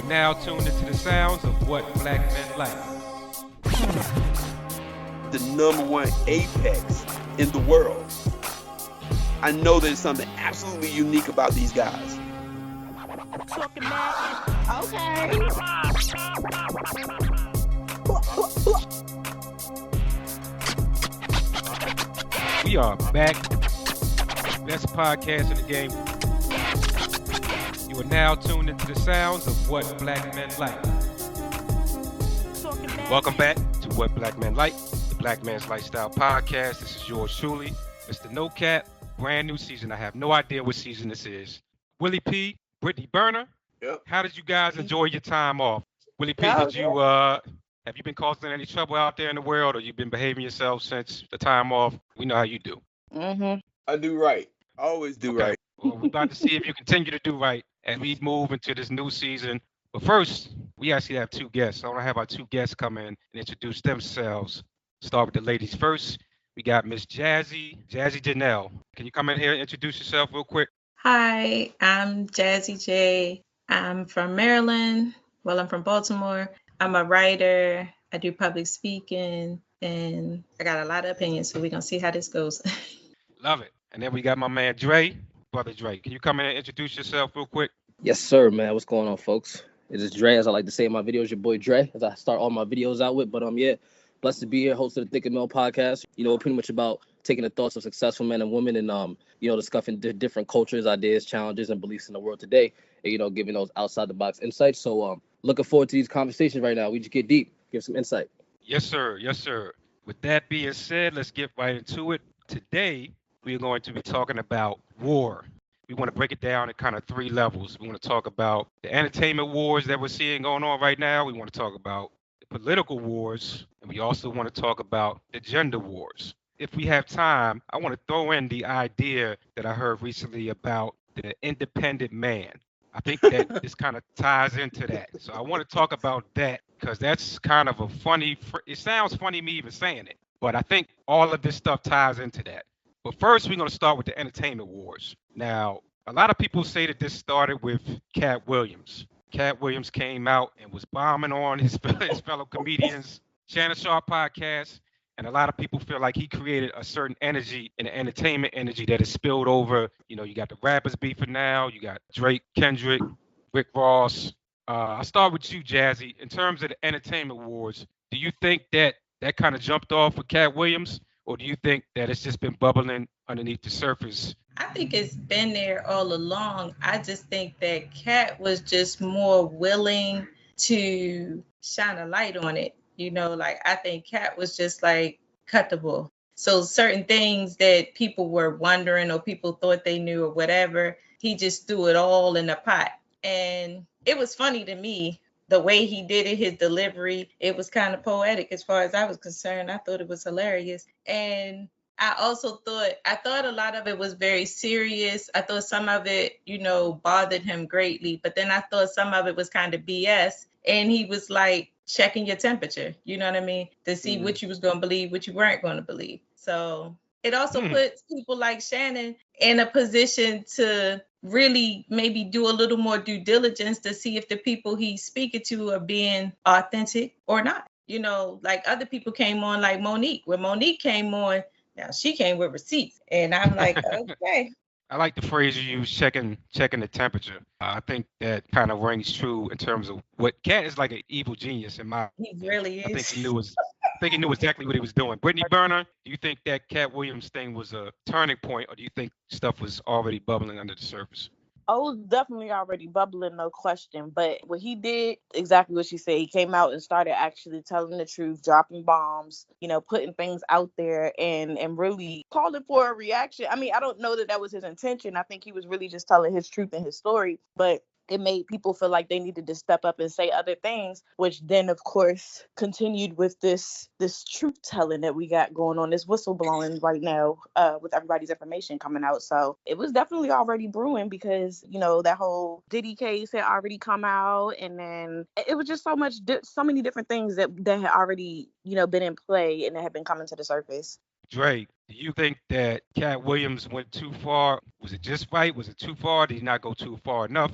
are now tuned into the sounds of What Black Men Like. The number one apex in the world. I know there's something absolutely unique about these guys. Okay. We are back. Best podcast in the game. You are now tuned into the sounds of What Black Men Like. Welcome back to What Black Men Like, the Black Man's Lifestyle Podcast. This is yours truly, Mr. No Cap. Brand new season. I have no idea what season this is. Willie P, Brittney, Burna. Yep. How did you guys enjoy your time off? Willie P, have you been causing any trouble out there in the world, or you've been behaving yourself since the time off? We know how you do. I do right. I always do right. Well, we're about to see if you continue to do right as we move into this new season. But first, we actually have two guests. I want to have our two guests come in and introduce themselves. Start with the ladies first. We got Miss Jazzy Janelle. Can you come in here and introduce yourself real quick? Hi, I'm Jazzy J. I'm from Maryland. Well, I'm from Baltimore. I'm a writer. I do public speaking, and I got a lot of opinions, so we're going to see how this goes. Love it. And then we got my man Dre, Brother Dre. Can you come in and introduce yourself real quick? Yes, sir, man. What's going on, folks? It is Dre, as I like to say in my videos, your boy Dre, as I start all my videos out with. But yeah, blessed to be here, host of the Think and Mel podcast. You know, pretty much about taking the thoughts of successful men and women and, discussing different cultures, ideas, challenges, and beliefs in the world today. And, giving those outside the box insights. So looking forward to these conversations right now. We just get deep, give some insight. Yes, sir. Yes, sir. With that being said, let's get right into it. Today, we are going to be talking about war. We want to break it down at kind of three levels. We want to talk about the entertainment wars that we're seeing going on right now. We want to talk about the political wars. And we also want to talk about the gender wars. If we have time, I want to throw in the idea that I heard recently about the independent man. I think that this kind of ties into that. So I want to talk about that because that's kind of it sounds funny me even saying it, but I think all of this stuff ties into that. But first, we're going to start with the entertainment wars. Now, a lot of people say that this started with Katt Williams. Katt Williams came out and was bombing on his fellow comedians, Shannon Sharp podcast, and a lot of people feel like he created a certain energy, an entertainment energy that is spilled over. You know, you got the rappers beefing now. You got Drake, Kendrick, Rick Ross. I'll start with you, Jazzy. In terms of the entertainment wars, do you think that kind of jumped off with Katt Williams, or do you think that it's just been bubbling underneath the surface? I think it's been there all along. I just think that Katt was just more willing to shine a light on it. I think Katt was just like cuttable. So certain things that people were wondering or people thought they knew or whatever, he just threw it all in the pot. And it was funny to me, the way he did it, his delivery, it was kind of poetic as far as I was concerned. I thought it was hilarious. And I also thought a lot of it was very serious. I thought some of it, bothered him greatly. But then I thought some of it was kind of BS. And he was like checking your temperature, you know what I mean? To see what you was going to believe, what you weren't going to believe. So it also puts people like Shannon in a position to really maybe do a little more due diligence to see if the people he's speaking to are being authentic or not. Like other people came on, like Monique. When Monique came on, now she came with receipts. And I'm like, okay. I like the phrase you use, checking the temperature. I think that kind of rings true in terms of what Katt is like an evil genius in my. He really is. I think he knew exactly what he was doing. Brittney, Burna, do you think that Katt Williams thing was a turning point, or do you think stuff was already bubbling under the surface? Oh, it was definitely already bubbling, no question. But what he did, exactly what she said, he came out and started actually telling the truth, dropping bombs, putting things out there and really calling for a reaction. I mean, I don't know that was his intention. I think he was really just telling his truth and his story. But it made people feel like they needed to step up and say other things, which then, of course, continued with this truth telling that we got going on, this whistleblowing right now with everybody's information coming out. So it was definitely already brewing because, that whole Diddy case had already come out. And then it was just so many different things that had already, been in play and that had been coming to the surface. Dre, do you think that Katt Williams went too far? Was it just right? Was it too far? Did he not go too far enough?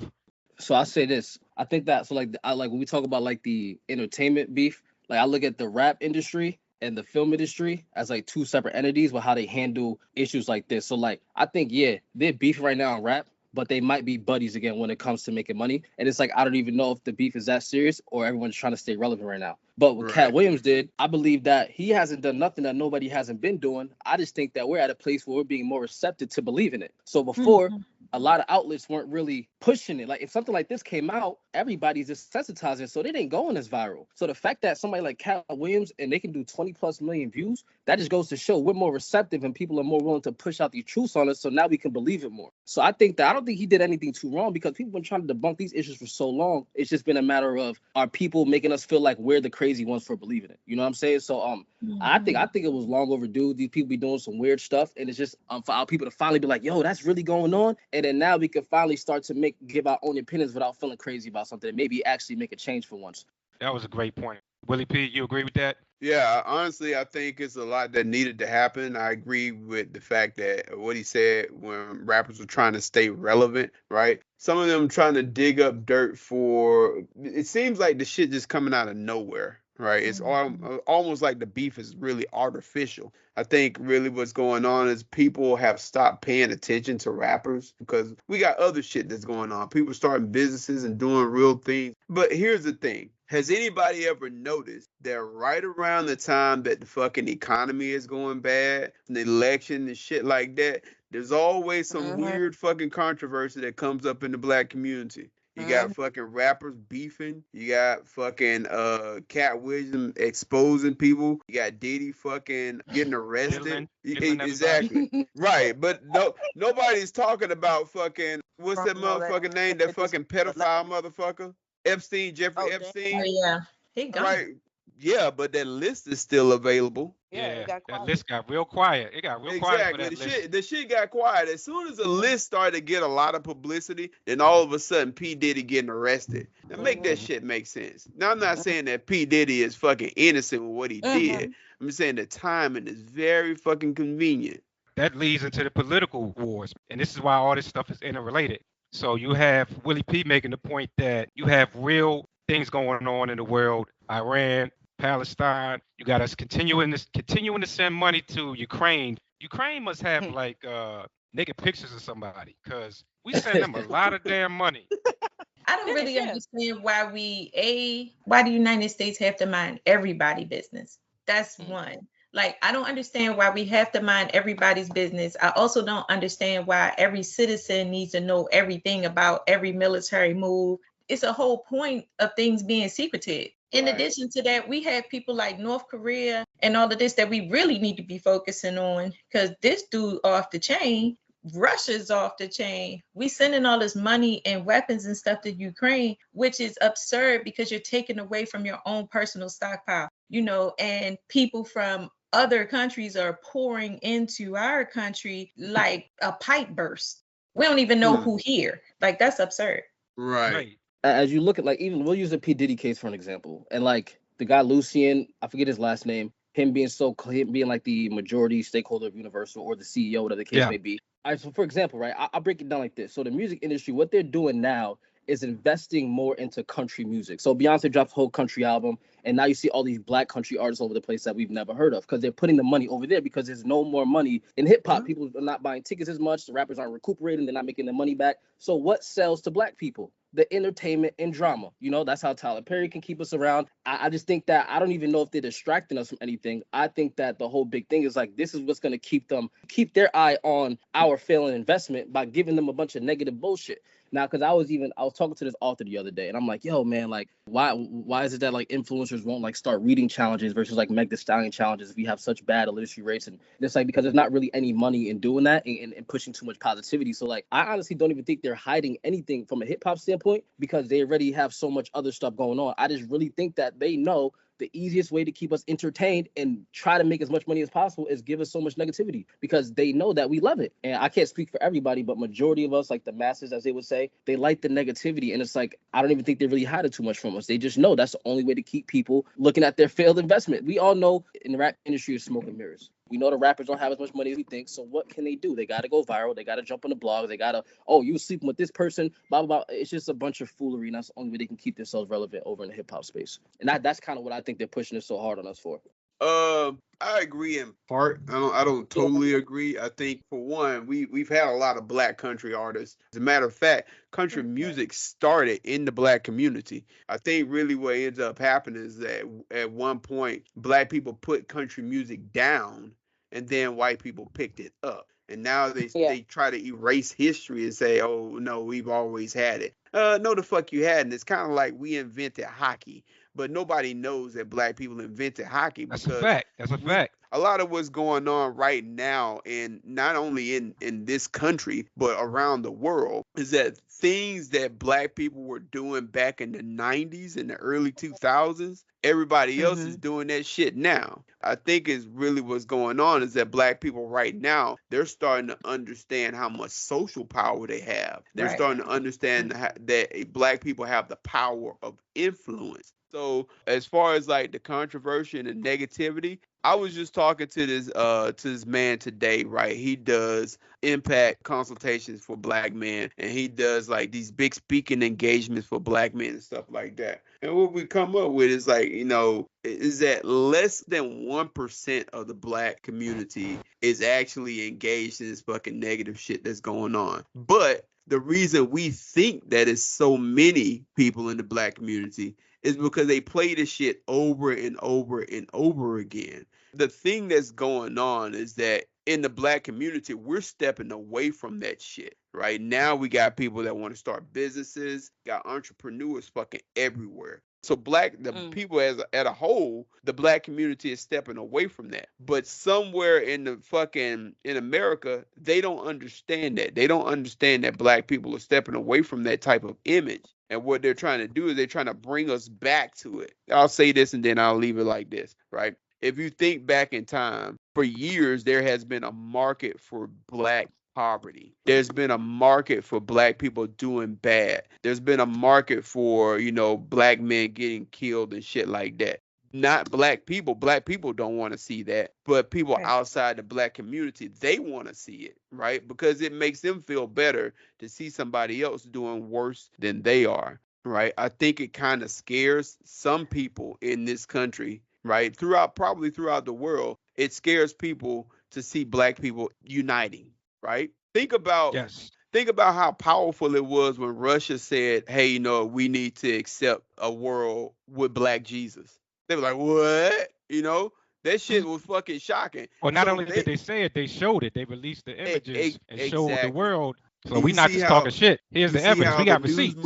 So I say this. I think that so like I like when we talk about like the entertainment beef, like I look at the rap industry and the film industry as like two separate entities with how they handle issues like this. So like I think they're beefing right now in rap, but they might be buddies again when it comes to making money. And it's like I don't even know if the beef is that serious or everyone's trying to stay relevant right now. But what Katt Williams did, I believe that he hasn't done nothing that nobody hasn't been doing. I just think that we're at a place where we're being more receptive to believe in it. So before, a lot of outlets weren't really pushing it. Like if something like this came out, everybody's just sensitizing, so they didn't go on as viral. So the fact that somebody like Katt Williams and they can do 20 plus million views, that just goes to show we're more receptive and people are more willing to push out these truths on us. So now we can believe it more. So I think that I don't think he did anything too wrong because people have been trying to debunk these issues for so long. It's just been a matter of are people making us feel like we're the crazy ones for believing it. You know what I'm saying? So I think it was long overdue. These people be doing some weird stuff, and it's just for our people to finally be like, yo, that's really going on. And then now we can finally start to give our own opinions without feeling crazy about something and maybe actually make a change for once. That was a great point. Willie P, you agree with that? Yeah, honestly, I think it's a lot that needed to happen. I agree with the fact that what he said when rappers were trying to stay relevant, right? Some of them trying to dig up dirt for, it seems like the shit just coming out of nowhere, right? It's almost like the beef is really artificial. I think really what's going on is people have stopped paying attention to rappers because we got other shit that's going on. People starting businesses and doing real things. But here's the thing. Has anybody ever noticed that right around the time that the fucking economy is going bad, the election and shit like that, there's always some weird fucking controversy that comes up in the black community. You got fucking rappers beefing. You got fucking Katt Williams exposing people. You got Diddy fucking getting arrested. Exactly. Right. But nobody's talking about fucking, what's that motherfucking name? That fucking pedophile motherfucker? Jeffrey Epstein. Oh, yeah. He gone. Right. Yeah, but that list is still available. Yeah, that list got real quiet. It got real quiet for that list. The shit got quiet. As soon as the list started to get a lot of publicity, then all of a sudden P. Diddy getting arrested. Now make that shit make sense. Now I'm not saying that P. Diddy is fucking innocent with what he did. I'm just saying the timing is very fucking convenient. That leads into the political wars. And this is why all this stuff is interrelated. So you have Willie P making the point that you have real things going on in the world. Iran, Palestine. You got us continuing to send money to Ukraine. Ukraine must have like naked pictures of somebody because we send them a lot of damn money. I don't really understand why why the United States have to mind everybody's business. That's one. Like, I don't understand why we have to mind everybody's business. I also don't understand why every citizen needs to know everything about every military move. It's a whole point of things being secreted. In addition to that, we have people like North Korea and all of this that we really need to be focusing on because this dude off the chain. Russia's off the chain. We sending all this money and weapons and stuff to Ukraine, which is absurd because you're taking away from your own personal stockpile, and people from other countries are pouring into our country like a pipe burst. We don't even know who here. Like, that's absurd. Right. As you look at, like, even we'll use the P. Diddy case for an example. And like the guy Lucien, I forget his last name, him being like the majority stakeholder of Universal or the CEO, whatever the case may be. All right, so for example, right, I'll break it down like this. So the music industry, what they're doing now is investing more into country music. So Beyonce dropped a whole country album, and now you see all these black country artists over the place that we've never heard of because they're putting the money over there because there's no more money in hip hop. People are not buying tickets as much. The rappers aren't recuperating. They're not making their money back. So what sells to black people? The entertainment and drama. That's how Tyler Perry can keep us around. I just think that I don't even know if they're distracting us from anything. I think that the whole big thing is like, this is what's going to keep their eye on our failing investment by giving them a bunch of negative bullshit. Now, because I was talking to this author the other day, and I'm like, yo, man, like, why is it that like influencers won't like start reading challenges versus like Meg Thee Stallion challenges if we have such bad illiteracy rates? And it's like because there's not really any money in doing that and pushing too much positivity. So like, I honestly don't even think they're hiding anything from a hip hop standpoint because they already have so much other stuff going on. I just really think that they know the easiest way to keep us entertained and try to make as much money as possible is give us so much negativity because they know that we love it. And I can't speak for everybody, but majority of us, like the masses, as they would say, they like the negativity. And it's like, I don't even think they really hide it too much from us. They just know that's the only way to keep people looking at their failed investment. We all know in the rap industry is smoke and mirrors. We know the rappers don't have as much money as we think, so what can they do? They got to go viral. They got to jump on the blog. They got to, oh, you sleeping with this person, blah, blah, blah. It's just a bunch of foolery, and that's the only way they can keep themselves relevant over in the hip-hop space. And that's kind of what I think they're pushing it so hard on us for. I agree in part. I don't totally agree. I think for one, we've had a lot of black country artists. As a matter of fact, country music started in the black community. I think really what ends up happening is that at one point, black people put country music down, and then white people picked it up. And now they try to erase history and say, oh no, we've always had it. No, the fuck you hadn't. It's kind of like we invented hockey. But nobody knows that black people invented hockey. That's a fact. That's a fact. A lot of what's going on right now, and not only in this country, but around the world, is that things that black people were doing back in the 90s and the early 2000s, everybody else is doing that shit now. I think is really what's going on is that black people right now, they're starting to understand how much social power they have. They're starting to understand that black people have the power of influence. So as far as like the controversy and the negativity, I was just talking to this man today, right? He does impact consultations for black men, and he does like these big speaking engagements for black men and stuff like that. And what we come up with is like, is that less than 1% of the black community is actually engaged in this fucking negative shit that's going on. But the reason we think that is so many people in the black community is because they play this shit over and over and over again. The thing that's going on is that in the black community, we're stepping away from that shit. Right now, we got people that want to start businesses, got entrepreneurs fucking everywhere. So people as at a whole, the black community is stepping away from that. But somewhere in America, they don't understand that. They don't understand that black people are stepping away from that type of image. And what they're trying to do is they're trying to bring us back to it. I'll say this and then I'll leave it like this, right? If you think back in time, for years, there has been a market for black poverty. There's been a market for black people doing bad. There's been a market for, black men getting killed and shit like that. Not black people. Black people don't want to see that. But people outside the black community, they want to see it, right? Because it makes them feel better to see somebody else doing worse than they are, right? I think it kind of scares some people in this country, right? Probably throughout the world, it scares people to see black people uniting, right? Think about how powerful it was when Russia said, hey, we need to accept a world with black Jesus. They were like, what? That shit was fucking shocking. Well, not only did they say it, they showed it. They released the images and showed the world. So we're not just talking shit. Here's the evidence. We got receipts.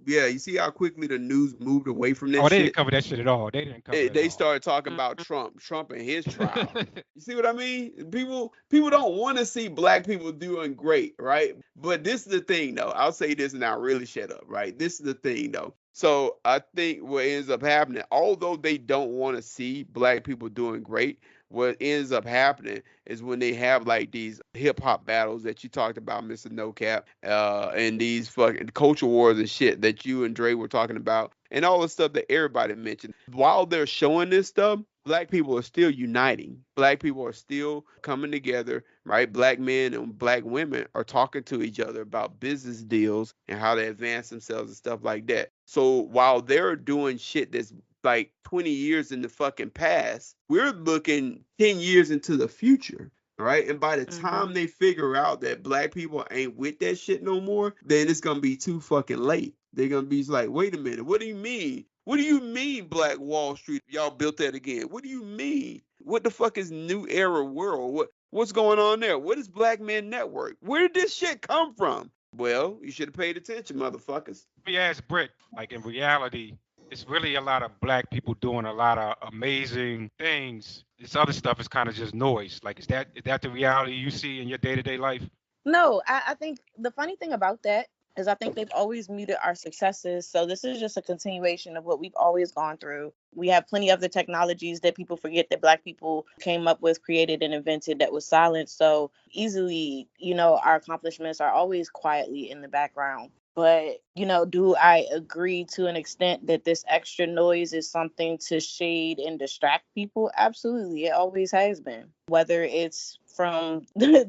You see how quickly the news moved away from that shit? Oh, they didn't cover that shit at all. They didn't cover it. They started talking about Trump and his trial. You see what I mean? People don't want to see black people doing great, right? But this is the thing, though. I'll say this and I'll really shut up, right? This is the thing, though. So I think what ends up happening, although they don't want to see black people doing great, what ends up happening is when they have like these hip hop battles that you talked about, Mr. No Cap, and these fucking culture wars and shit that you and Dre were talking about, and all the stuff that everybody mentioned. While they're showing this stuff, black people are still uniting. Black people are still coming together, right? Black men and black women are talking to each other about business deals and how to advance themselves and stuff like that. So while they're doing shit that's like 20 years in the fucking past, we're looking 10 years into the future, right? And by the time they figure out that black people ain't with that shit no more, then it's going to be too fucking late. They're going to be like, wait a minute, what do you mean? What do you mean, Black Wall Street? Y'all built that again. What do you mean? What the fuck is New Era World? What's going on there? What is Black Men Network? Where did this shit come from? Well, you should have paid attention, motherfuckers. Let me ask Britt, like in reality, it's really a lot of black people doing a lot of amazing things. This other stuff is kind of just noise. Like, is that the reality you see in your day-to-day life? No, I think the funny thing about that is I think they've always muted our successes. So this is just a continuation of what we've always gone through. We have plenty of the technologies that people forget that black people came up with, created, and invented that was silent. So easily, our accomplishments are always quietly in the background. But Do I agree to an extent that this extra noise is something to shade and distract people? Absolutely. It always has been. Whether it's from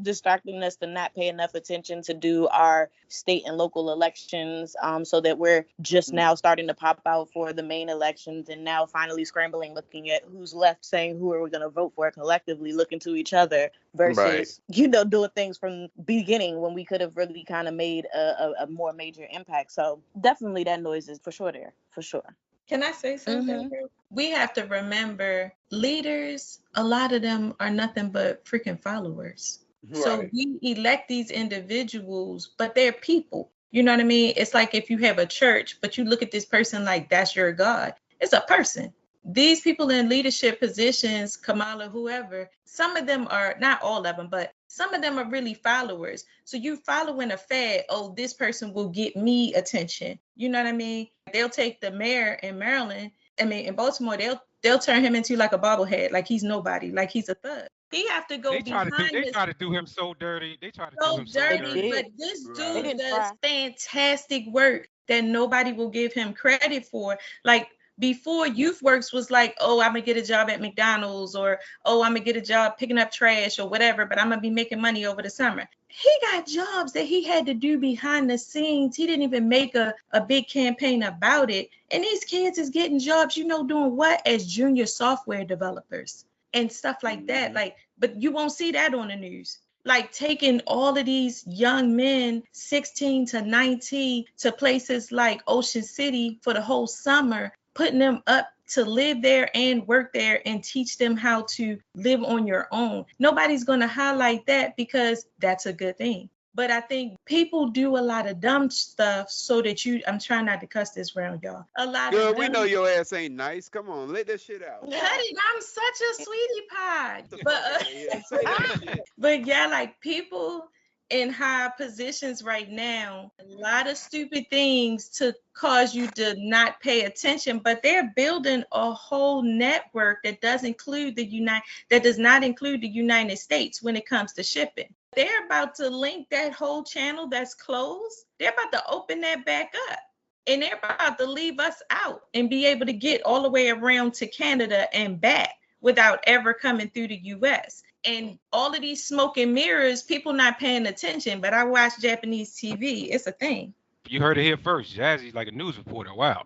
distracting us to not pay enough attention to do our state and local elections, so that we're just now starting to pop out for the main elections, and now finally scrambling, looking at who's left, saying who are we going to vote for collectively, looking to each other versus, doing things from beginning when we could have really kind of made a more major impact. So definitely that noise is for sure there, for sure. Can I say something? We have to remember leaders, a lot of them are nothing but freaking followers. Right. So we elect these individuals, but they're people. You know what I mean? It's like if you have a church, but you look at this person like that's your God. It's a person. These people in leadership positions, Kamala, whoever, some of them are, not all of them, but some of them are really followers. So you following a fad, oh, this person will get me attention. You know what I mean? They'll take the mayor in Maryland, in Baltimore, they'll turn him into like a bobblehead, like he's nobody, like he's a thug. He have to go They try to do him so dirty. They try to do him so dirty. But this dude does fantastic work that nobody will give him credit for. Like, before, YouthWorks was like, oh, I'm gonna get a job at McDonald's, or oh, I'm gonna get a job picking up trash or whatever, but I'm gonna be making money over the summer. He got jobs that he had to do behind the scenes. He didn't even make a big campaign about it. And these kids is getting jobs, doing what? As junior software developers and stuff like that. Like, but you won't see that on the news. Like taking all of these young men, 16 to 19, to places like Ocean City for the whole summer, putting them up to live there and work there and teach them how to live on your own. Nobody's going to highlight that because that's a good thing. But I think people do a lot of dumb stuff so that I'm trying not to cuss this round, y'all. Girl, we know your ass ain't nice. Come on, let that shit out. Cuddy, I'm such a sweetie pie. But yeah, like people in high positions right now, a lot of stupid things to cause you to not pay attention, but they're building a whole network that does not include the United States when it comes to shipping. They're about to link that whole channel that's closed. They're about to open that back up, and they're about to leave us out and be able to get all the way around to Canada and back without ever coming through the US. And all of these smoke and mirrors, people not paying attention, but I watch Japanese TV. It's a thing. You heard it here first. Jazzy's like a news reporter. Wow.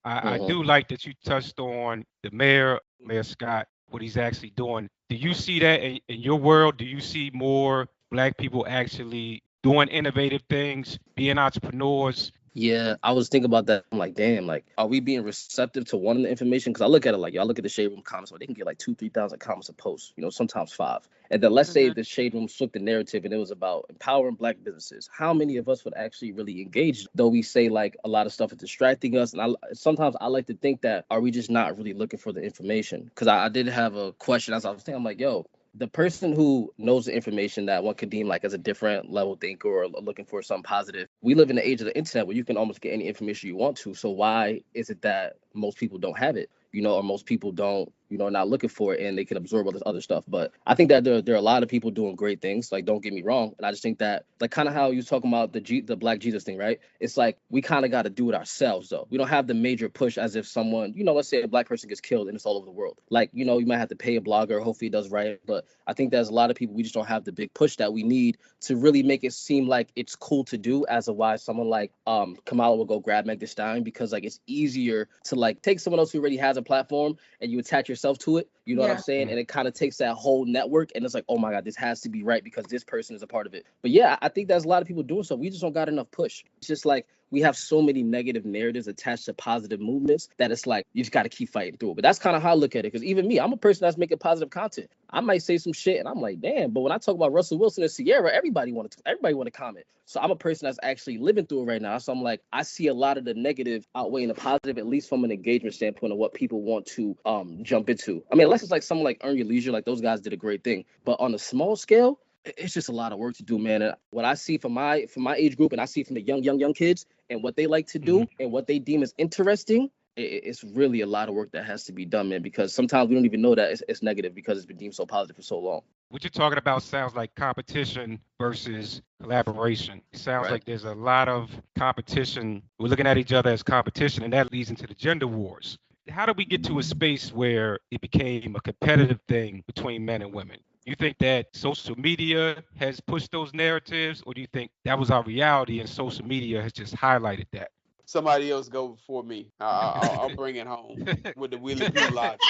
I do like that you touched on the Mayor Scott, what he's actually doing. Do you see that in your world? Do you see more Black people actually doing innovative things, being entrepreneurs? Yeah, I was thinking about that. I'm like, damn, like, are we being receptive to one of the information? Because I look at it like, y'all look at the Shade Room comments, where they can get like 2,000-3,000 comments a post, sometimes 5. And then let's say the Shade Room took the narrative and it was about empowering Black businesses. How many of us would actually really engage? Though we say like a lot of stuff is distracting us. And sometimes I like to think that, are we just not really looking for the information? Because I did have a question as I was thinking, I'm like, yo, the person who knows the information that one could deem like as a different level thinker or looking for something positive, we live in the age of the internet where you can almost get any information you want to. So why is it that most people don't have it, or most people don't, not looking for it and they can absorb all this other stuff? But I think that there are a lot of people doing great things. Like, don't get me wrong. And I just think that, like, kind of how you was talking about the Black Jesus thing, right? It's like we kind of got to do it ourselves, though. We don't have the major push as if someone, let's say a Black person gets killed and it's all over the world. Like, you might have to pay a blogger. Hopefully it does right. But I think there's a lot of people, we just don't have the big push that we need to really make it seem like it's cool to do, as to why someone like Kamala will go grab Meg Thee Stallion, because like it's easier to like take someone else who already has a platform and you attach yourself to it. You know what I'm saying? And it kind of takes that whole network and it's like, oh my God, this has to be right because this person is a part of it. But yeah, I think there's a lot of people doing so. We just don't got enough push. It's just like we have so many negative narratives attached to positive movements that it's like you just got to keep fighting through it. But that's kind of how I look at it, because even me, I'm a person that's making positive content. I might say some shit and I'm like, damn. But when I talk about Russell Wilson and Sierra, everybody want to comment. So I'm a person that's actually living through it right now. So I'm like, I see a lot of the negative outweighing the positive, at least from an engagement standpoint of what people want to jump into. I mean, unless it's like someone like Earn Your Leisure, like those guys did a great thing. But on a small scale, it's just a lot of work to do, man. And what I see from my age group, and I see from the young kids and what they like to do and what they deem as interesting, it's really a lot of work that has to be done, man, because sometimes we don't even know that it's negative because it's been deemed so positive for so long. What you're talking about sounds like competition versus collaboration. It sounds Right. like there's a lot of competition. We're looking at each other as competition, and that leads into the gender wars. How did we get to a space where it became a competitive thing between men and women? You think that social media has pushed those narratives, or do you think that was our reality and social media has just highlighted that? Somebody else go before me. I'll bring it home with the Willie P logic.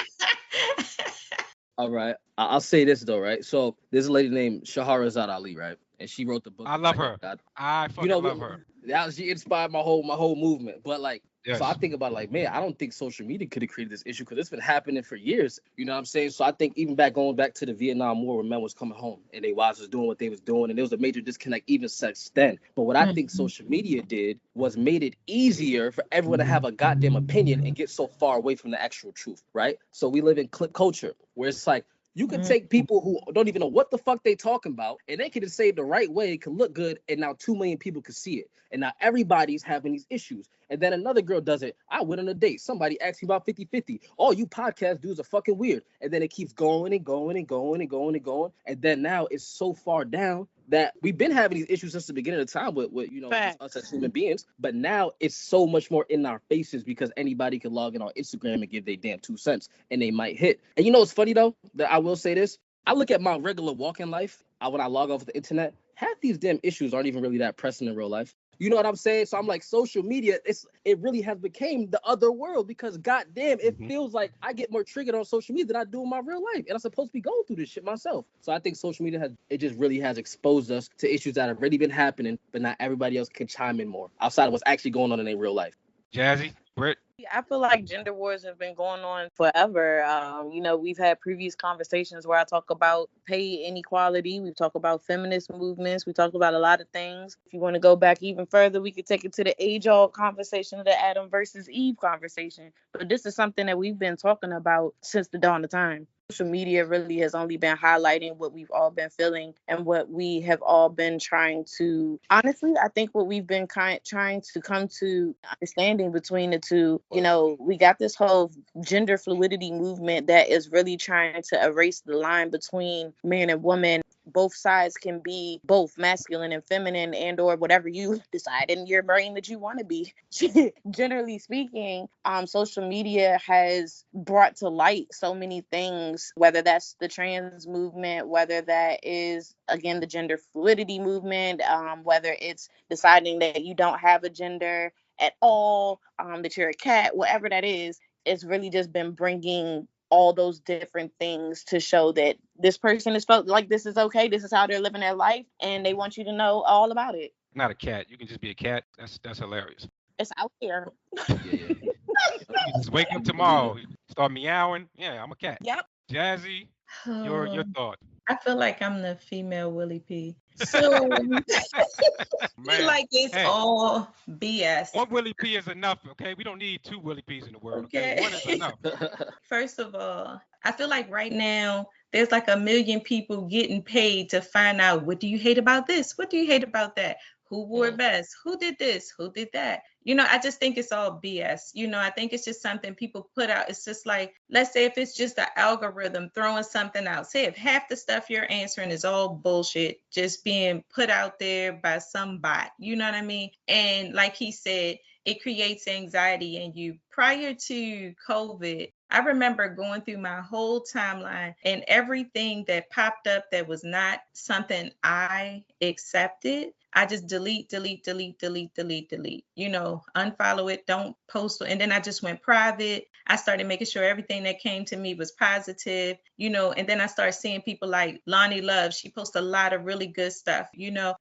All right. I'll say this though, right? So there's a lady named Shahrazad Ali, right? And she wrote the book. I love her. I fucking love her. She inspired my whole movement. But like, Yes. so I think about like, man, I don't think social media could have created this issue because it's been happening for years. You know what I'm saying? So I think even going back to the Vietnam War when men was coming home and their wives was doing what they was doing, and there was a major disconnect even since then. But what I think social media did was made it easier for everyone to have a goddamn opinion and get so far away from the actual truth, right? So we live in clip culture where it's like, you can take people who don't even know what the fuck they talking about, and they can just say it the right way, it can look good, and now 2 million people can see it. And now everybody's having these issues. And then another girl does it. I went on a date. Somebody asked me about 50-50. Oh, you podcast dudes are fucking weird. And then it keeps going and going and going and going and going. And then now it's so far down that we've been having these issues since the beginning of time with just us as human beings. But now it's so much more in our faces because anybody can log in on Instagram and give their damn 2 cents and they might hit. And you know what's funny though? That I will say this. I look at my regular walk-in life when I log off the internet. Half these damn issues aren't even really that pressing in real life. You know what I'm saying? So I'm like, social media, it really has become the other world because goddamn, it feels like I get more triggered on social media than I do in my real life. And I'm supposed to be going through this shit myself. So I think social media just really has exposed us to issues that have already been happening, but not everybody else can chime in more outside of what's actually going on in their real life. Jazzy, Britt? I feel like gender wars have been going on forever. We've had previous conversations where I talk about pay inequality. We've talked about feminist movements. We talked about a lot of things. If you want to go back even further, we could take it to the age-old conversation, the Adam versus Eve conversation. But this is something that we've been talking about since the dawn of time. Social media really has only been highlighting what we've all been feeling and what we have all been trying to, honestly, I think what we've been trying to come to understanding between the two. We got this whole gender fluidity movement that is really trying to erase the line between man and woman. Both sides can be both masculine and feminine and or whatever you decide in your brain that you want to be. Generally speaking, social media has brought to light so many things, whether that's the trans movement, whether that is, again, the gender fluidity movement, whether it's deciding that you don't have a gender at all, that you're a cat, whatever that is, it's really just been bringing all those different things to show that this person is felt like this is okay. This is how they're living their life, and they want you to know all about it. Not a cat. You can just be a cat. That's hilarious. It's out there. You just wake up tomorrow, start meowing. Yeah, I'm a cat. Yep. Jazzy, your thought. I feel like I'm the female Willie P. So I feel like it's all BS. One Willie P is enough, okay? We don't need 2 Willie P's in the world, okay? One is enough. First of all, I feel like right now there's like 1 million people getting paid to find out, what do you hate about this? What do you hate about that? Who wore it best? Who did this? Who did that? I just think it's all BS. I think it's just something people put out. It's just like, let's say if it's just an algorithm throwing something out. Say if half the stuff you're answering is all bullshit, just being put out there by some bot. You know what I mean? And like he said, it creates anxiety in you. Prior to COVID, I remember going through my whole timeline and everything that popped up that was not something I accepted, I just delete. Unfollow it, don't post. And then I just went private. I started making sure everything that came to me was positive, and then I started seeing people like Lonnie Love. She posts a lot of really good stuff,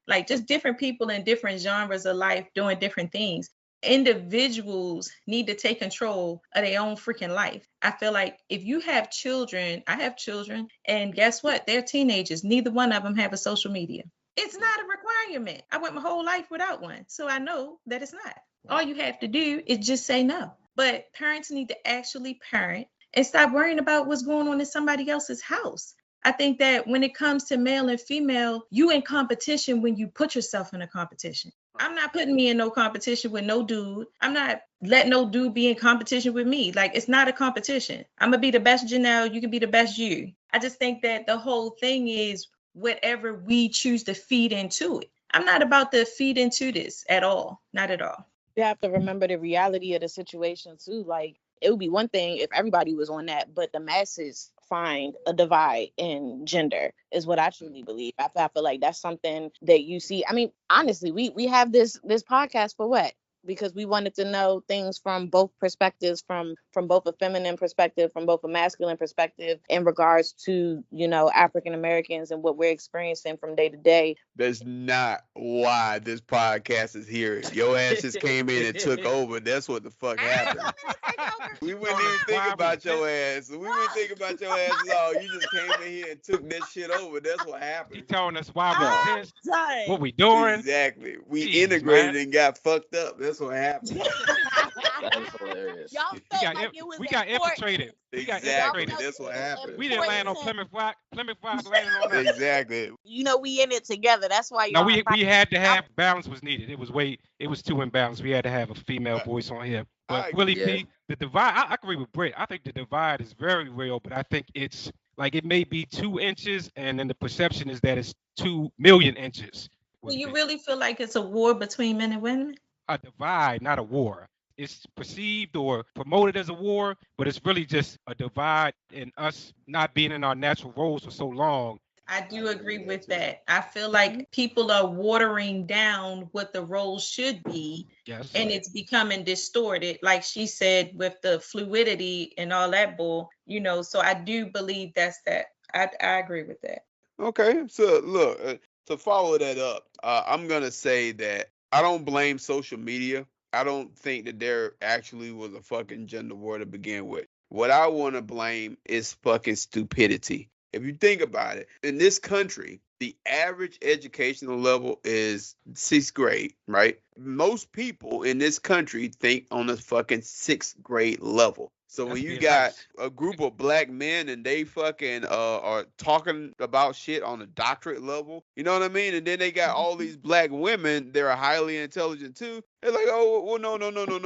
like just different people in different genres of life doing different things. Individuals need to take control of their own freaking life. I feel like if you have children, I have children, and guess what? They're teenagers. Neither one of them have a social media. It's not a requirement. I went my whole life without one, so I know that it's not. All you have to do is just say no. But parents need to actually parent and stop worrying about what's going on in somebody else's house. I think that when it comes to male and female, you in competition when you put yourself in a competition. I'm not putting me in no competition with no dude. I'm not letting no dude be in competition with me. Like, it's not a competition. I'm going to be the best Janelle. You can be the best you. I just think that the whole thing is whatever we choose to feed into it. I'm not about to feed into this at all. Not at all. You have to remember the reality of the situation too. Like, it would be one thing if everybody was on that, but the masses find a divide in gender is what I truly believe. I feel like that's something that you see. I mean, honestly, we have this podcast for what? Because we wanted to know things from both perspectives, from both a feminine perspective, from both a masculine perspective, in regards to, you know, African Americans and what we're experiencing from day to day. That's not why this podcast is here. Your ass just came in and took over. That's what the fuck happened. We wouldn't even think about your ass. We wouldn't think about your ass at all. You just came in here and took that shit over. That's what You happened. telling us why we exist, Done. what we doing. Exactly. We Jeez, integrated man. and got fucked up. That's what happened. That is hilarious. Y'all We felt got, like it was we got important. infiltrated. We got Exactly. infiltrated. That's what happened. We didn't land on Plymouth Rock. Plymouth Rock landed on us. Exactly. You know, we in it together. That's why No, y'all. we had to have balance was needed. It was too imbalanced. We had to have a female voice on here. But I Willie agree. P, the divide, I agree with Britt. I think the divide is very real, but I think it's like it may be 2 inches, and then the perception is that it's 2 million inches. Do you really feel like it's a war between men and women? A divide, not a war. It's perceived or promoted as a war, but it's really just a divide in us not being in our natural roles for so long. I do agree with that. I feel like people are watering down what the roles should be, Yes. and it's becoming distorted, like she said, with the fluidity and all that bull, you know. So I do believe that's that. I agree with that. Okay. So look, to follow that up, I'm gonna say that I don't blame social media. I don't think that there actually was a fucking gender war to begin with. What I want to blame is fucking stupidity. If you think about it, in this country, the average educational level is 6th grade, right? Most people in this country think on the fucking 6th grade level. So That's when you being got nice. a group of black men and they fucking are talking about shit on a doctorate level, you know what I mean? And then they got all these black women, they're highly intelligent too. They're like, oh, well,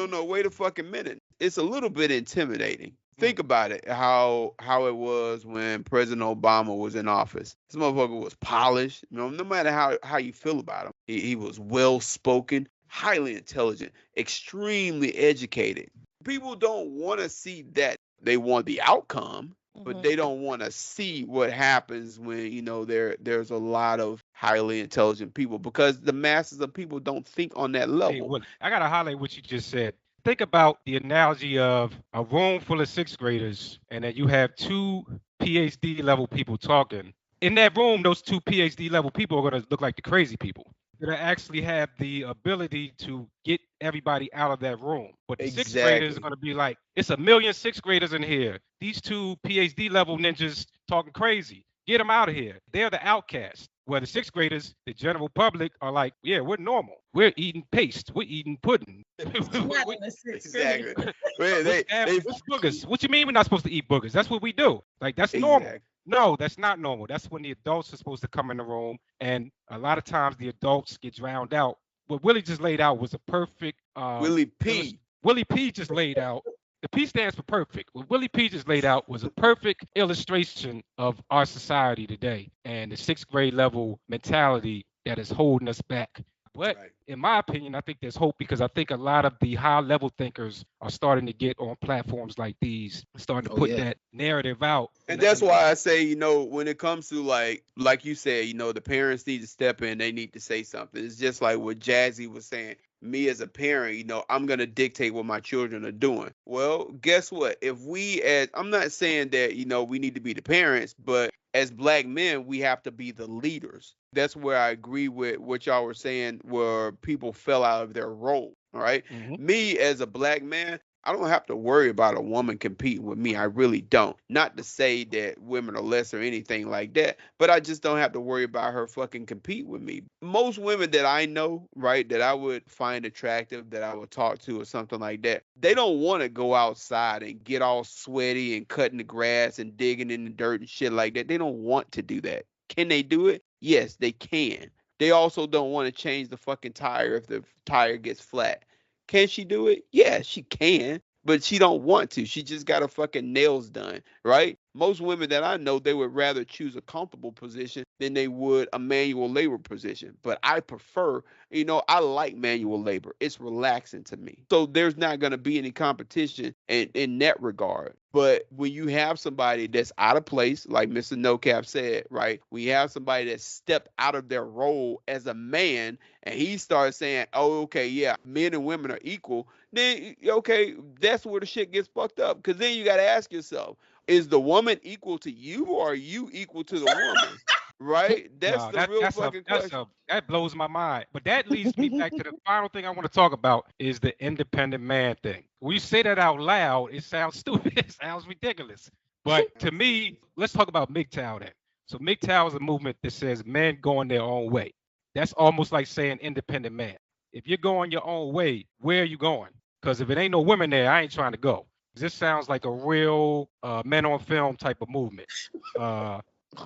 no, wait a fucking minute. It's a little bit intimidating. Think about it, how it was when President Obama was in office. This motherfucker was polished. You know, no matter how you feel about him, he was well spoken, highly intelligent, extremely educated. People don't want to see that. They want the outcome, but they don't want to see what happens when, you know, there's a lot of highly intelligent people, because the masses of people don't think on that Hey, level. Willie, I gotta highlight what you just said. Think about the analogy of a room full of 6th graders, and then you have 2 PhD level people talking. In that room, those 2 PhD level people are gonna look like the crazy people. They're gonna actually have the ability to get everybody out of that room. But the 6th graders are Exactly. gonna be like, it's a million 6th graders in here. These 2 PhD level ninjas talking crazy. Get them out of here. They're the outcasts. Where the 6th graders, the general public, are like, yeah, we're normal. We're eating paste. We're eating pudding. Not in the 6th grade. Exactly. Man, they What's boogers? What you mean we're not supposed to eat boogers? That's what we do. Like, that's normal. exactly. No, that's not normal. That's when the adults are supposed to come in the room, and a lot of times the adults get drowned out. What Willie just laid out was a perfect Willie P. Willie P just laid out. The P stands for perfect. What Willie P just laid out was a perfect illustration of our society today and the 6th grade level mentality that is holding us back. But Right. in my opinion, I think there's hope, because I think a lot of the high level thinkers are starting to get on platforms like these, starting to Oh, put yeah. that narrative out. And that's why I say, you know, when it comes to like you said, you know, the parents need to step in. They need to say something. It's just like what Jazzy was saying. Me as a parent, you know, I'm going to dictate what my children are doing. Well, guess what? I'm not saying that, you know, we need to be the parents, but as black men, we have to be the leaders. That's where I agree with what y'all were saying, where people fell out of their role. All right. Mhm. Me as a black man, I don't have to worry about a woman competing with me. I really don't. Not to say that women are less or anything like that, but I just don't have to worry about her fucking compete with me. Most women that I know, right, that I would find attractive, that I would talk to or something like that, they don't want to go outside and get all sweaty and cutting the grass and digging in the dirt and shit like that. They don't want to do that. Can they do it? Yes, they can. They also don't want to change the fucking tire if the tire gets flat. Can she do it? Yeah, she can. but she don't want to. She just got her fucking nails done, right? Most women that I know, they would rather choose a comfortable position than they would a manual labor position. But I prefer, I like manual labor. It's relaxing to me. So there's not going to be any competition in that regard. But when you have somebody that's out of place, like Mr. No Cap said, right? We have somebody that stepped out of their role as a man and he starts saying, oh, okay, yeah, men and women are equal, then, okay, that's where the shit gets fucked up. Because then you got to ask yourself, is the woman equal to you or are you equal to the woman? Right? That's No, the real fucking question. that blows my mind. But that leads me back to the final thing I want to talk about is the independent man thing. When you say that out loud, it sounds stupid. It sounds ridiculous. But to me, let's talk about MGTOW then. So MGTOW is a movement that says men going their own way. That's almost like saying independent man. If you're going your own way, where are you going? Because if it ain't no women there, I ain't trying to go. This sounds like a real men on film type of movement.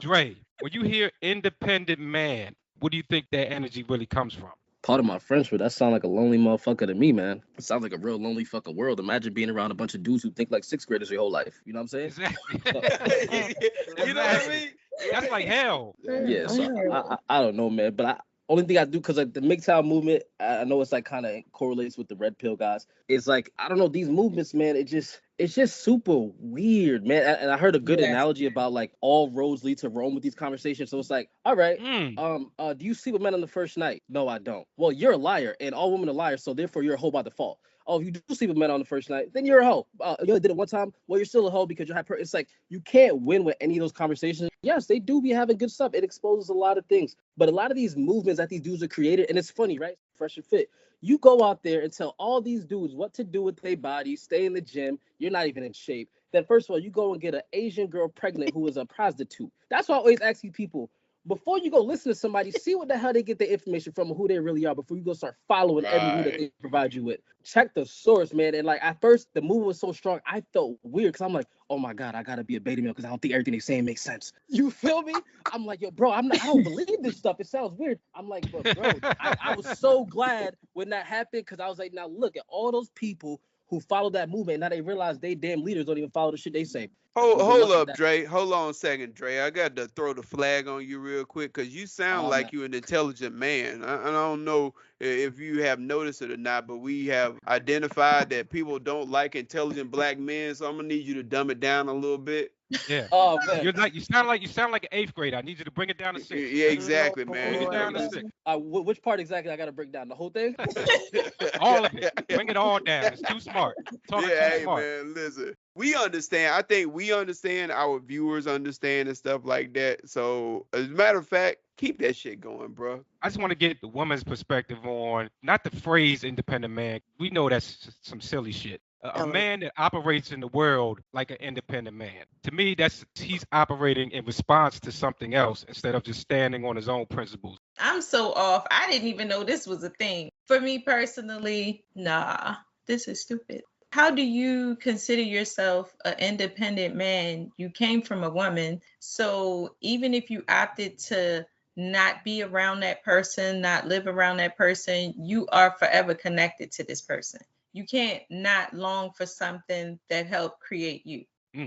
Dre, when you hear independent man, what do you think that energy really comes from? Part of my French, but that sounds like a lonely motherfucker to me, man. It sounds like a real lonely fucking world. Imagine being around a bunch of dudes who think like sixth graders your whole life. You know what I'm saying? Exactly. You know what I mean? That's like hell. Yeah, so I don't know, man. But only thing I do, because like the MGTOW movement, I know it's like kind of correlates with the red pill guys. It's like, I don't know, these movements, man, it's just super weird, man. And I heard a good analogy about like all roads lead to Rome with these conversations. So it's like, all right, do you sleep with men on the first night? No, I don't. Well, you're a liar, and all women are liars, so therefore you're a hoe by default. Oh, if you do sleep with men on the first night, then you're a hoe. You only did it one time. Well, you're still a hoe because you're it's like you can't win with any of those conversations. Yes, they do be having good stuff. It exposes a lot of things. But a lot of these movements that these dudes are created, and it's funny, right? Fresh and Fit. You go out there and tell all these dudes what to do with their body, stay in the gym. You're not even in shape. Then first of all, you go and get an Asian girl pregnant who is a prostitute. That's why I always ask these people, before you go listen to somebody, see what the hell they get their information from and who they really are before you go start following everything that they provide you with. Check the source, man. And like at first, the movement was so strong, I felt weird because I'm like, oh my God, I gotta be a beta male because I don't think everything they saying makes sense. You feel me? I'm like, yo, bro, I don't believe this stuff. It sounds weird. I'm like, but bro, I was so glad when that happened because I was like, now look at all those people who follow that movement. Now they realize they damn leaders don't even follow the shit they say. Hold up, Dre. Hold on a second, Dre. I got to throw the flag on you real quick because you sound like you're an intelligent man. I don't know if you have noticed it or not, but we have identified that people don't like intelligent black men. So I'm gonna need you to dumb it down a little bit. Yeah. Oh man. You sound like an eighth grader. I need you to bring it down to 6. Yeah, exactly, man. Bring it down to 6. Which part exactly I gotta break down? The whole thing? All of it. Bring it all down. It's too smart. Hey, man, listen. We understand. I think we understand. Our viewers understand and stuff like that. So, as a matter of fact, keep that shit going, bro. I just want to get the woman's perspective on not the phrase independent man. We know that's some silly shit. A man that operates in the world like an independent man. To me, he's operating in response to something else instead of just standing on his own principles. I'm so off. I didn't even know this was a thing. For me personally, nah, this is stupid. How do you consider yourself an independent man? You came from a woman. So even if you opted to not be around that person, not live around that person, you are forever connected to this person. You can't not long for something that helped create you,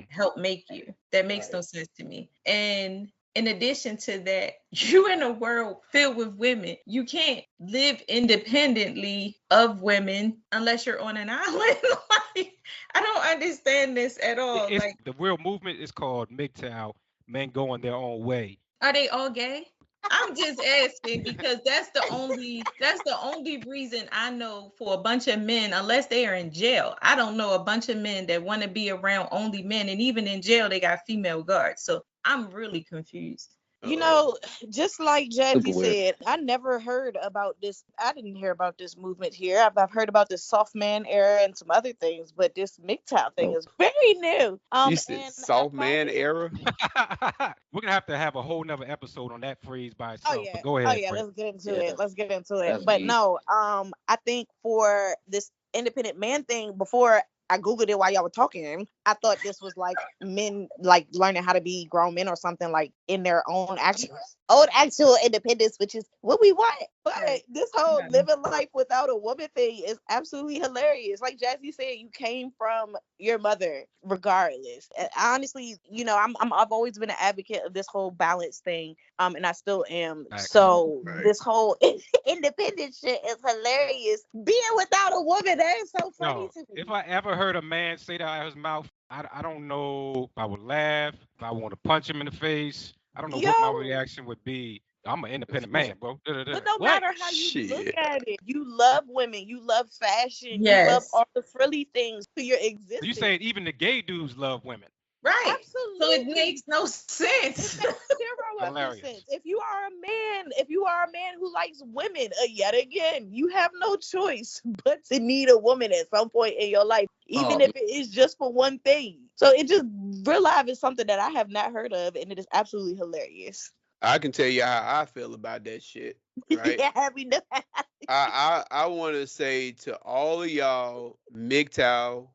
help make you. That makes no sense to me. And in addition to that, you're in a world filled with women. You can't live independently of women unless you're on an island. Like, I don't understand this at all. Like, the real movement is called MGTOW, men going their own way. Are they all gay? I'm just asking because that's the only reason I know for a bunch of men, unless they are in jail. I don't know a bunch of men that want to be around only men, and even in jail they got female guards. So I'm really confused. You know, just like Jazzy said, I never heard about this. I didn't hear about this movement here. I've heard about this soft man era and some other things, but this MGTOW thing is very new. You said soft man era? We're gonna have to have a whole nother episode on that phrase by itself. Oh yeah, but go ahead. Let's get into it. But no, I think for this independent man thing, before I Googled it while y'all were talking, I thought this was like men like learning how to be grown men or something, like in their own actual independence, which is what we want. But Right. this whole Yeah. living life without a woman thing is absolutely hilarious. Like Jazzy said, you came from your mother regardless. And honestly, I've always been an advocate of this whole balance thing. And I still am. Facts. So Right. this whole independent shit is hilarious. Being without a woman, that is so funny No, to me. if I ever heard a man say that out of his mouth, I don't know if I would laugh, if I want to punch him in the face. I don't know what my Yo. reaction would be. I'm an independent man, bro. But no What? matter how you look Shit. at it, you love women, you love fashion, you love Yes. all the frilly things to your existence. So you saying even the gay dudes love women? Right. Absolutely. So it makes no sense. It makes zero Hilarious. sense. If you are a man who likes women, yet again, you have no choice but to need a woman at some point in your life, even if it is just for one thing. So it just real life is something that I have not heard of, and it is absolutely hilarious. I can tell you how I feel about that shit. Right? Yeah, we know. I want to say to all of y'all MGTOW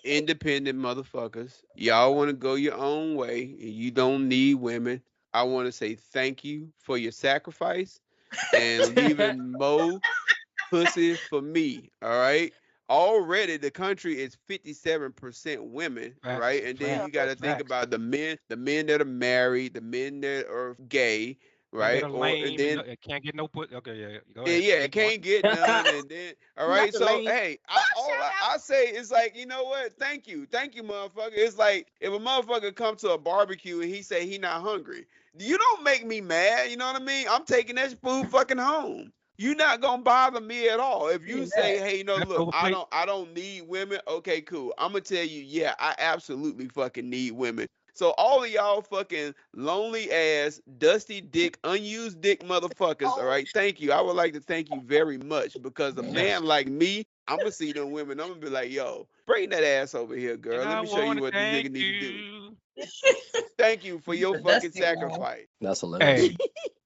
independent motherfuckers, y'all want to go your own way and you don't need women. I want to say thank you for your sacrifice and leaving more pussy for me. All right. Already the country is 57% women, Facts, right? And then you got to think facts. about the men that are married, the men that are gay, And right? that are lame and can't get no put. Okay, yeah. Go ahead. Yeah, Keep going. can't get none, and then all right. Not So lame. hey, I say is like, you know what? Thank you, motherfucker. It's like if a motherfucker come to a barbecue and he say he not hungry, you don't make me mad. You know what I mean? I'm taking that food fucking home. You're not gonna bother me at all. If you say, hey, look, Leftover plate. I don't need women. Okay, cool. I'm gonna tell you, yeah, I absolutely fucking need women. So all of y'all fucking lonely ass, dusty dick, unused dick motherfuckers, all right? Thank you. I would like to thank you very much because a man like me, I'm gonna see them women. I'm gonna be like, yo, bring that ass over here, girl. And Let I me show you wanna what the nigga thank need to do. you. Thank you for your The fucking dusty one. sacrifice. That's hilarious. Hey,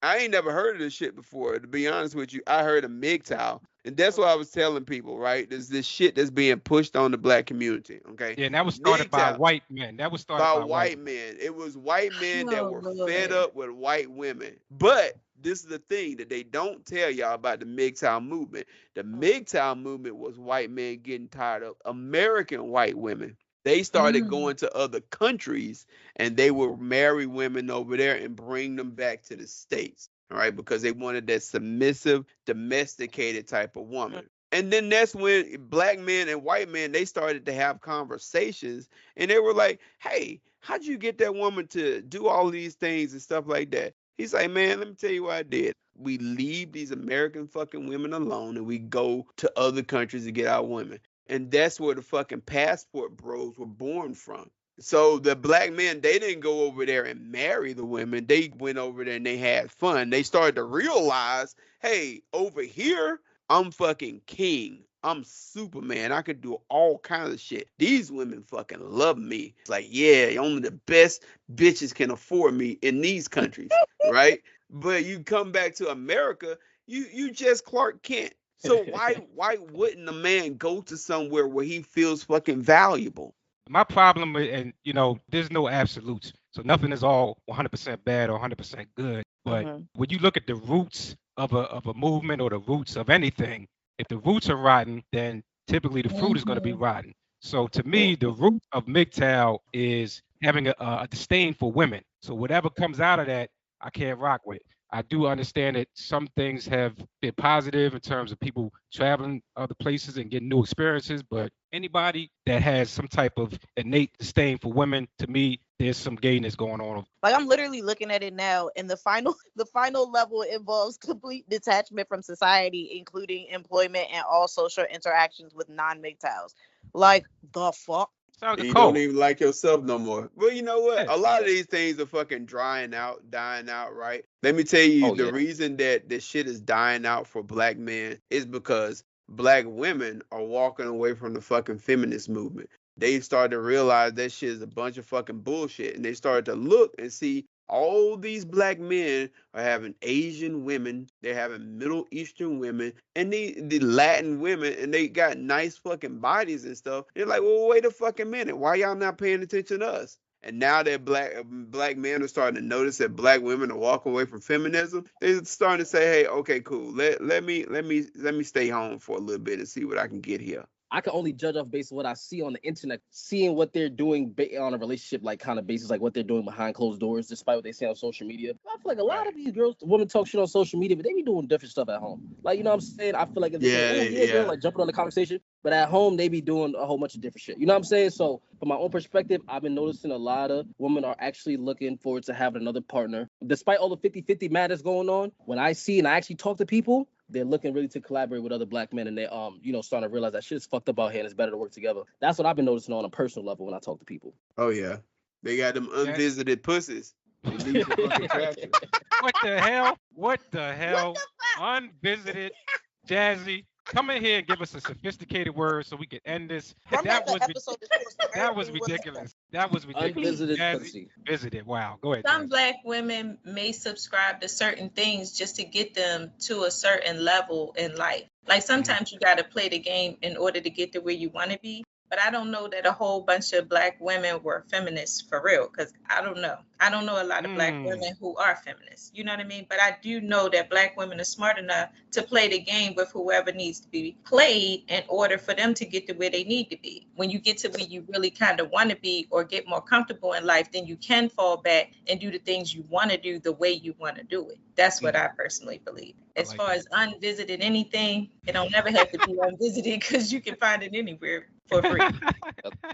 I ain't never heard of this shit before. To be honest with you, I heard of MGTOW. And that's what I was telling people, right? There's this shit that's being pushed on the black community, okay? yeah, and that was started by MGTOW. white men. That was started By by white men. It was white men that Oh, were Lord. fed up with white women. But this is the thing that they don't tell y'all about the MGTOW movement. The MGTOW movement was white men getting tired of American white women. They started going to other countries and they would marry women over there and bring them back to the States. All right, because they wanted that submissive, domesticated type of woman. And then that's when black men and white men, they started to have conversations and they were like, hey, how'd you get that woman to do all these things and stuff like that? He's like, man, let me tell you what I did. We leave these American fucking women alone and we go to other countries to get our women. And that's where the fucking passport bros were born from. So the black men, they didn't go over there and marry the women. They went over there and they had fun. They started to realize, hey, over here, I'm fucking king. I'm Superman. I could do all kinds of shit. These women fucking love me. It's like, yeah, only the best bitches can afford me in these countries, right? But you come back to America, you just Clark Kent. So why wouldn't a man go to somewhere where he feels fucking valuable? my problem and there's no absolutes, so nothing is all 100% bad or 100% good. But when you look at the roots of a movement or the roots of anything, if the roots are rotten, then typically the fruit is going to be rotten. So to me, the root of MGTOW is having a disdain for women. So whatever comes out of that, I can't rock with. I do understand that some things have been positive in terms of people traveling other places and getting new experiences, but anybody that has some type of innate disdain for women, to me, there's some gayness going on. Like I'm literally looking at it now, and the final level involves complete detachment from society, including employment and all social interactions with non-MGTOWs. Like the fuck. Sounds like You a don't code. even like yourself no more. Well, you know what? Yeah. A lot of these things are fucking dying out, right? Let me tell you, the reason that this shit is dying out for black men is because black women are walking away from the fucking feminist movement. They started to realize that shit is a bunch of fucking bullshit. And they started to look and see, all these black men are having Asian women, they're having Middle Eastern women, and the Latin women, and they got nice fucking bodies and stuff. They're like, well, wait a fucking minute, why y'all not paying attention to us? And now that black men are starting to notice that black women are walking away from feminism, they're starting to say, hey, okay, cool, let me stay home for a little bit and see what I can get here. I can only judge off based on what I see on the internet, seeing what they're doing on a relationship like kind of basis, like what they're doing behind closed doors, despite what they say on social media. I feel like a lot of these girls, women talk shit on social media, but they be doing different stuff at home. Like, you know what I'm saying? I feel like if they girl, like jumping on the conversation, but at home they be doing a whole bunch of different shit. You know what I'm saying? So from my own perspective, I've been noticing a lot of women are actually looking forward to having another partner. Despite all the 50-50 madness going on, when I see and I actually talk to people, they're looking really to collaborate with other black men, and they starting to realize that shit's fucked up out here and it's better to work together. That's what I've been noticing on a personal level when I talk to people. Oh yeah. They got them unvisited pussies. They need some fucking traction. What the hell? What the hell? Unvisited. Jazzy, come in here and give us a sophisticated word so we can end this. That was ridiculous. That was ridiculous. Unvisited pussy. Visited. Wow. Go ahead. Some black women may subscribe to certain things just to get them to a certain level in life. Like sometimes you got to play the game in order to get to where you want to be. But I don't know that a whole bunch of black women were feminists for real, because I don't know. I don't know a lot of black women who are feminists. You know what I mean? But I do know that black women are smart enough to play the game with whoever needs to be played in order for them to get to where they need to be. When you get to where you really kind of want to be or get more comfortable in life, then you can fall back and do the things you want to do the way you want to do it. That's what I personally believe. As far as unvisited anything, it don't never have to be unvisited because you can find it anywhere for free.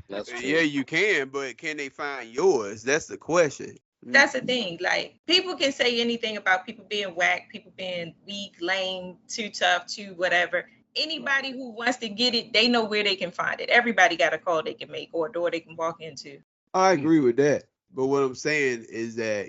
That's true. Yeah, you can, but can they find yours? That's the question. That's the thing. Like, people can say anything about people being whack, people being weak, lame, too tough, too whatever. Anybody who wants to get it, they know where they can find it. Everybody got a call they can make or a door they can walk into. I agree with that. But what I'm saying is that,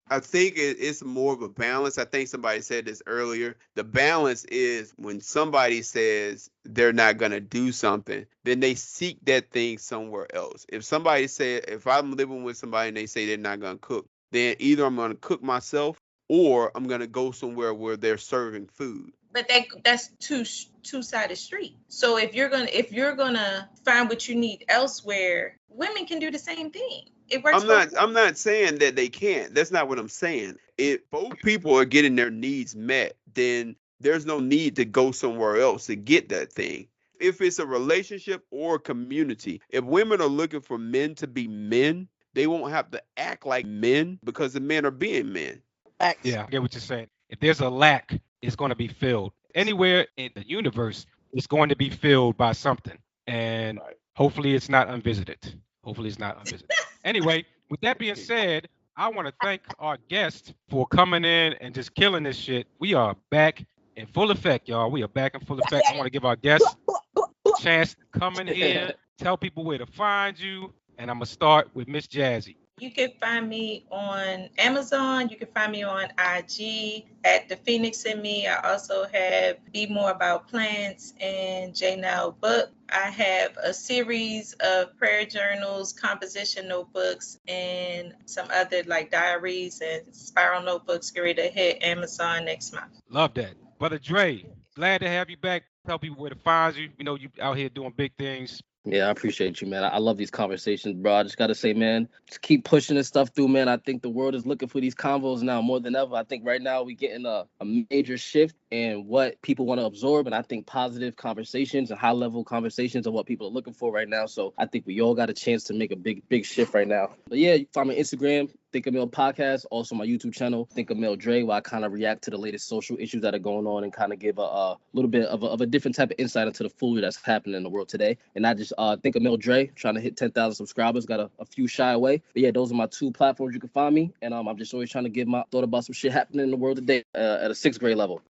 I think it's more of a balance. I think somebody said this earlier. The balance is when somebody says they're not going to do something, then they seek that thing somewhere else. If somebody said, if I'm living with somebody and they say they're not going to cook, then either I'm going to cook myself or I'm going to go somewhere where they're serving food. But that's two-sided street. So if you're gonna find what you need elsewhere, women can do the same thing. It works. I'm not saying that they can't. That's not what I'm saying. If both people are getting their needs met, then there's no need to go somewhere else to get that thing. If it's a relationship or a community, if women are looking for men to be men, they won't have to act like men because the men are being men. Yeah, I get what you're saying. If there's a lack, it's going to be filled. Anywhere in the universe, it's going to be filled by something. And hopefully it's not unvisited. Anyway, with that being said, I want to thank our guest for coming in and just killing this shit. We are back in full effect, y'all. We are back in full effect. I want to give our guests a chance to come in here, tell people where to find you. And I'm going to start with Miss Jazzy. You can find me on Amazon. You can find me on IG at The Phoenix in Me. I also have Be More About Plants and J Now Book. I have a series of prayer journals, composition notebooks, and some other like diaries and spiral notebooks ready to hit Amazon next month. Love that. Brother Drae, glad to have you back. Tell people where to find you. We know you out here doing big things. Yeah, I appreciate you, man. I love these conversations, bro. I just got to say, man, just keep pushing this stuff through, man. I think the world is looking for these convos now more than ever. I think right now we're getting a major shift in what people want to absorb. And I think positive conversations and high-level conversations are what people are looking for right now. So I think we all got a chance to make a big shift right now. But yeah, you can find me on Instagram, Think of Mail Podcast, also my YouTube channel, Think of Mail Drae, where I kind of react to the latest social issues that are going on and kind of give a little bit of a different type of insight into the foolery that's happening in the world today. And not just Think of Mail Drae, trying to hit 10,000 subscribers, got a few shy away. But yeah, those are my two platforms you can find me. And I'm just always trying to give my thought about some shit happening in the world today at a 6th grade level.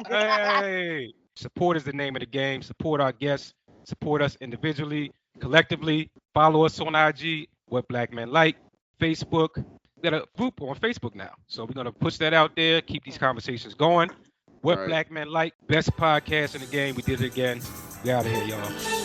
Hey, support is the name of the game. Support our guests. Support us individually, collectively. Follow us on IG, What Black Men Like, Facebook. We got a group on Facebook now, so we're gonna push that out there. Keep these conversations going. What Black Men Like, best podcast in the game. We did it again. We out of here, y'all.